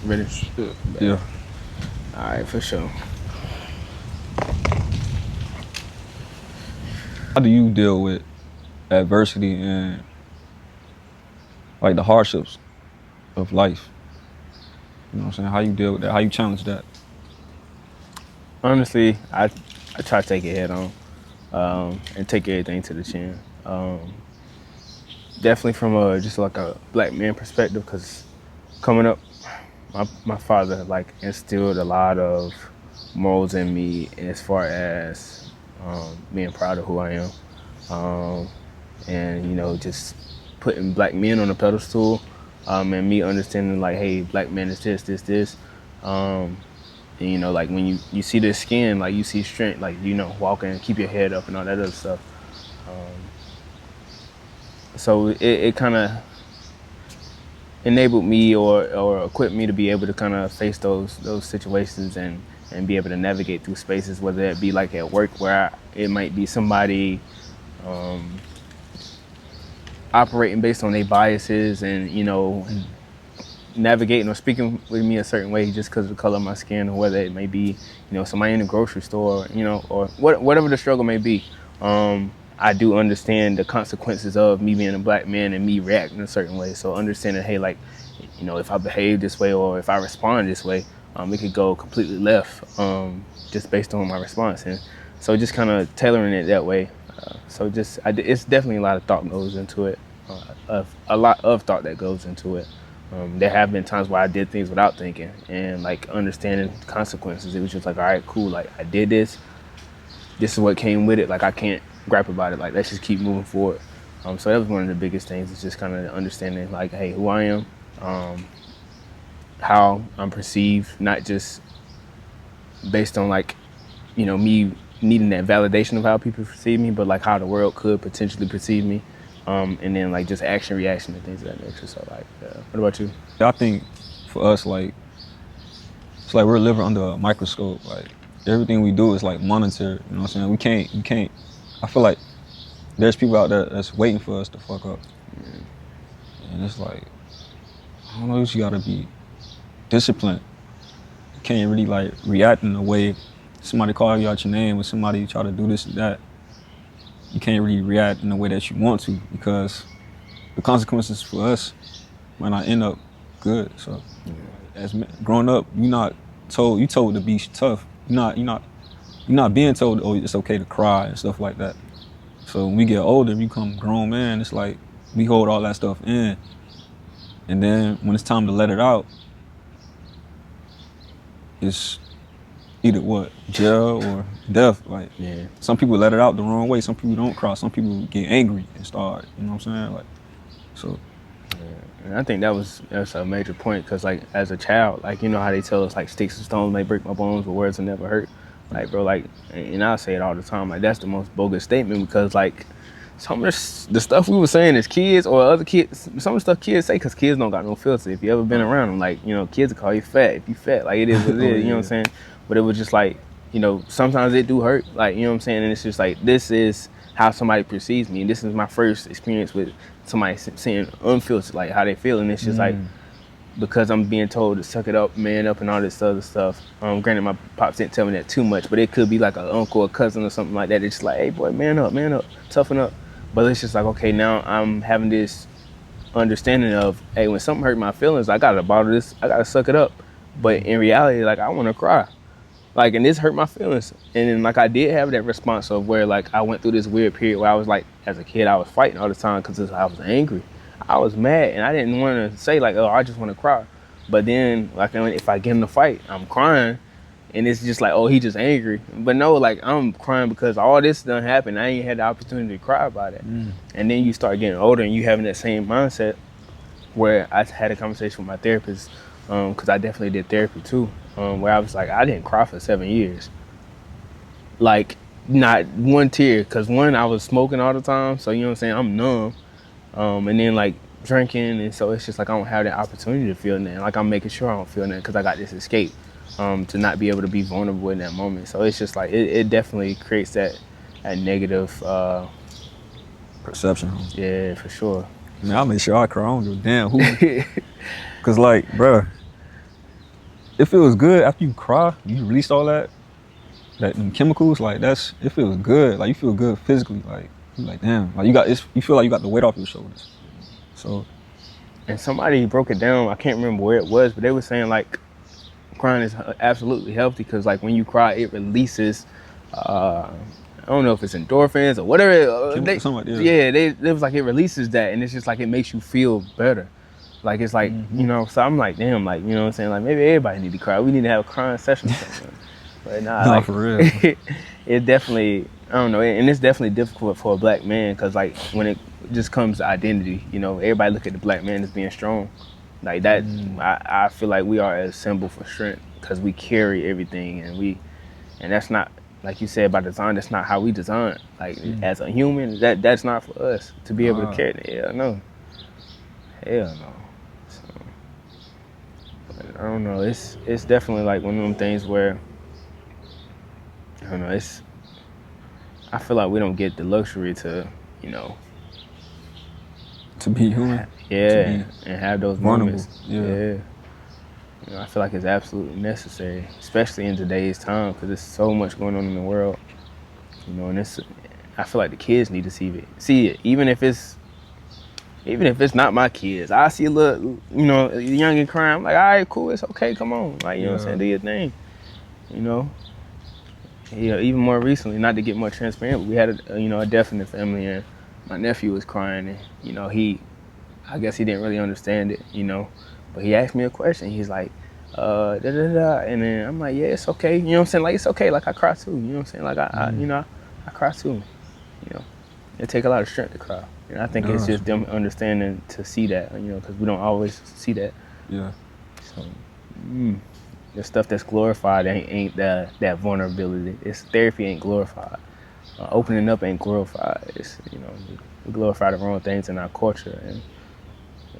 Ready? Yeah. All right, for sure. How do you deal with adversity and like the hardships of life? You know what I'm saying? How you deal with that? How you challenge that? Honestly, I try to take it head on and take everything to the chin. Definitely from just like a black man perspective, because coming up, my father like instilled a lot of morals in me as far as being proud of who I am, and just putting black men on a pedestal, and me understanding like, hey, black man is this. Um, and like when you see the skin, like you see strength, like walking, keep your head up and all that other stuff. So it kind of enabled me or equipped me to be able to kind of face those situations and be able to navigate through spaces, whether it be like at work where it might be somebody operating based on their biases and navigating or speaking with me a certain way just because of the color of my skin, or whether it may be somebody in the grocery store, or whatever the struggle may be. I do understand the consequences of me being a black man and me reacting a certain way. So understanding, hey, like, if I behave this way or if I respond this way, it could go completely left, just based on my response. And so just kind of tailoring it that way. It's definitely a lot of thought goes into it, a lot of thought that goes into it. There have been times where I did things without thinking and like understanding consequences. It was just like, all right, cool. Like I did this. This is what came with it. Like I can't gripe about it. Like let's just keep moving forward. So that was one of the biggest things. Is just kind of understanding like, hey, who I am, how I'm perceived, not just based on like, me needing that validation of how people perceive me, but like how the world could potentially perceive me. And then like just action, reaction, and things of that nature. So like, what about you? I think for us, like it's like we're living under a microscope. Like everything we do is like monitored. You know what I'm saying? We can't. I feel like there's people out there that's waiting for us to fuck up, and it's like I don't know. You gotta be disciplined. You can't really like react in a way somebody call you out your name or somebody try to do this and that. You can't really react in the way that you want to because the consequences for us might not end up good. So, as growing up, you told to be tough. You're not being told, oh, it's okay to cry and stuff like that. So when we get older, we become grown men. It's like we hold all that stuff in, and then when it's time to let it out, it's either what, jail or death. Like some people let it out the wrong way. Some people don't cry. Some people get angry and start. You know what I'm saying? Like so. And I think that's a major point because like as a child, like how they tell us like sticks and stones may break my bones, but words will never hurt. Like bro, like, and I say it all the time. Like that's the most bogus statement because like some of the stuff we were saying as kids or other kids, some of the stuff kids say because kids don't got no filter. If you ever been around them, like kids will call you fat if you fat. Like it is what it is. You know what I'm saying? But it was just like sometimes it do hurt. Like you know what I'm saying? And it's just like this is how somebody perceives me, and this is my first experience with somebody saying unfiltered, like how they feel, and it's just like because I'm being told to suck it up, man up, and all this other stuff. Granted, my pops didn't tell me that too much, but it could be like an uncle or cousin or something like that. It's just like, hey boy, man up, toughen up. But it's just like, okay, now I'm having this understanding of, hey, when something hurt my feelings, I gotta bottle this, I gotta suck it up. But in reality, like I want to cry. Like, and this hurt my feelings. And then, like, I did have that response of where, like, I went through this weird period where I was, like, as a kid, I was fighting all the time because I was angry. I was mad, and I didn't want to say, like, oh, I just want to cry. But then, like, if I get in the fight, I'm crying, and it's just like, oh, he just angry. But no, like, I'm crying because all this done happened. I ain't had the opportunity to cry about it. And then you start getting older, and you having that same mindset where I had a conversation with my therapist, because I definitely did therapy too, where I was like, I didn't cry for 7 years. Like, not one tear, because one, I was smoking all the time, so you know what I'm saying, I'm numb. And then like drinking, and so it's just like I don't have that opportunity to feel that. Like I'm making sure I don't feel that because I got this escape, to not be able to be vulnerable in that moment. So it's just like, it definitely creates that negative, Perception. yeah, for sure. Man, I'll make sure I cry. I don't give a damn who. Cause like, bro, it feels good after you cry, you release all that them chemicals, like it feels good. Like you feel good physically. Like you like damn, like you feel like you got the weight off your shoulders. So And somebody broke it down. I can't remember where it was, but they were saying like crying is absolutely healthy because like when you cry, it releases. I don't know if it's endorphins or whatever. something like that. Yeah, it was like it releases that, and it's just like it makes you feel better. Like it's like so I'm like damn, like you know what I'm saying, like maybe everybody need to cry. We need to have a crying session or something. But nah, Nah, like for real. it definitely I don't know, and it's definitely difficult for a black man because like when it just comes to identity, you know, everybody look at the black man as being strong. Like that, I feel like we are a symbol for strength because we carry everything, and that's not like you said by design. That's not how we design. Like as a human, that's not for us to be able to carry it. Hell no, hell no. So, I don't know. It's definitely like one of them things where I don't know. I feel like we don't get the luxury to, you know, To be human. yeah, and have those vulnerable. moments. Yeah. You know, I feel like it's absolutely necessary, especially in today's time, because there's so much going on in the world. You know, and I feel like the kids need to see it, even if it's not my kids. I see a little, you know, a youngin crying. I'm like, all right, cool, it's okay, come on, like you know what I'm saying, do your thing. You know, yeah. Even more recently, not to get more transparent, but we had a death in the family, and my nephew was crying, and you know I guess he didn't really understand it, you know. But he asked me a question. He's like, da da da, and then I'm like, yeah, it's okay. You know what I'm saying? Like it's okay. Like I cry too. You know what I'm saying? Like I cry too. You know, it take a lot of strength to cry, and I think it's just them understanding to see that. You know, because we don't always see that. Yeah. So, the stuff that's glorified ain't that vulnerability. It's therapy ain't glorified. Opening up ain't glorified. It's we glorify the wrong things in our culture and.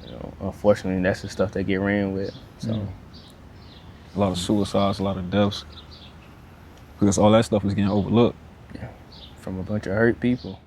You know, unfortunately, that's the stuff they get ran with. So, a lot of suicides, a lot of deaths, because all that stuff is getting overlooked. Yeah, from a bunch of hurt people.